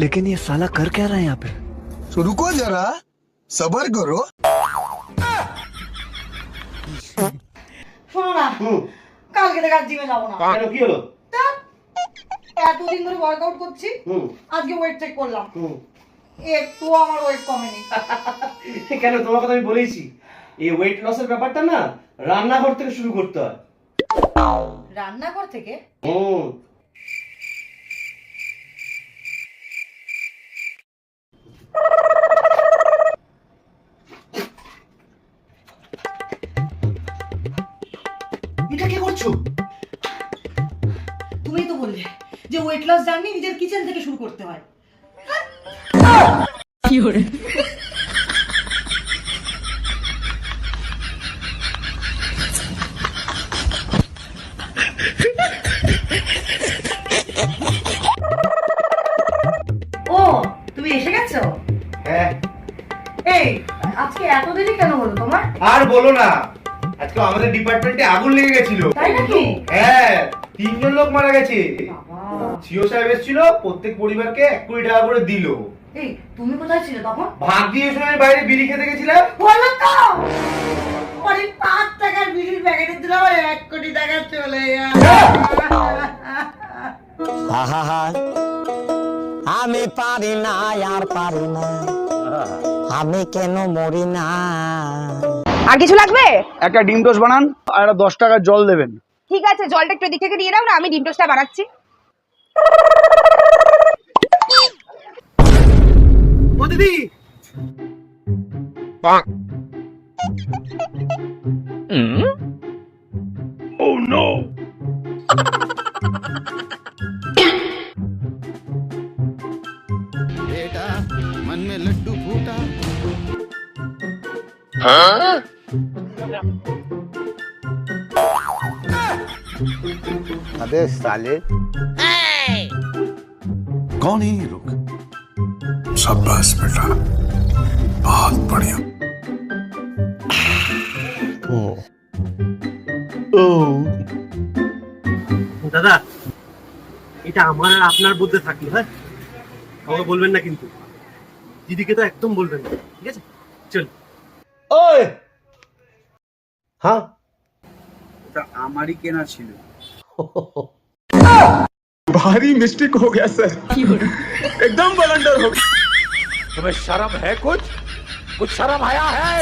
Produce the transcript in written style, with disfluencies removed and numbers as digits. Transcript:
लेकिन ये साला कर क्या रहा है यहाँ पे? तो रुको जरा सबर करो। শোনো না, কালকে থেকে আর জিমে যাবো না। কেন, কি হলো? তা, এতদিন ধরে ওয়ার্কআউট করছি, আজকে ওয়েট চেক করলাম, একটুও আমার ওয়েট কমেনি। কেন, তোমার কথা আমি বলেছি, এই ওয়েট লসের ব্যাপারটা না রান্নাঘর থেকে শুরু করতে হয়। রান্নাঘর থেকে? এটা কি করছো? তুমি তো বললে যে ওয়েট লস জার্নি নিজের কিচেন থেকে শুরু করতে হয়। কি করে? ও, তুমি এসে গেছো? হ্যাঁ। এই, আজকে এত দেরি কেন হলো তোমার? আর বলো না, আজকে আমাদের ডিপার্টমেন্টে আগুন লেগে গেছিল। তাই নাকি? হ্যাঁ, 3 জন লোক মারা গেছে। বাবা। সিও সাহেব এসেছিল, প্রত্যেক পরিবারকে 1 কোটি টাকা করে দিল। এই, তুমি কোথায় ছিলে তখন? ভাগ দিয়ে সময় বাইরে বিড়ি খেতে গেছিলাম। বলো তো, পরে 5 টাকার বিড়ির প্যাকেটে দিলাম আর 1 কোটি টাকা চলে গেল। আমি পারি না, আর পারি না, আমি কেন মরি না। আর কিছু লাগবে? একটা ডিম টোস্ট বানান আর একটা 10 টাকার জল দেবেন। ঠিক আছে, জলটা একটু এদিক থেকে দিয়ে দাও না, আমি ডিম টোস্টটা বানাচ্ছি। ও দিদি, बेटा मन में लड्डू फूटा। अबे साले, कौन है ये लोग? शाबाश बेटा, बहुत बढ़िया। দাদা, এটা আমার আর আপনার মধ্যে থাকলো। হ্যাঁ, কাউকে বলবেন না কিন্তু, দিদিকে তো একদম বলবেন না, ঠিক আছে? চল। ওই, হ্যাঁ, ওটা আমারই কেনা ছিল। भारी मिस्टेक हो गया सर, एकदम ब्लंडर हो गया। तुम्हें शर्म है? कुछ शर्म आया है?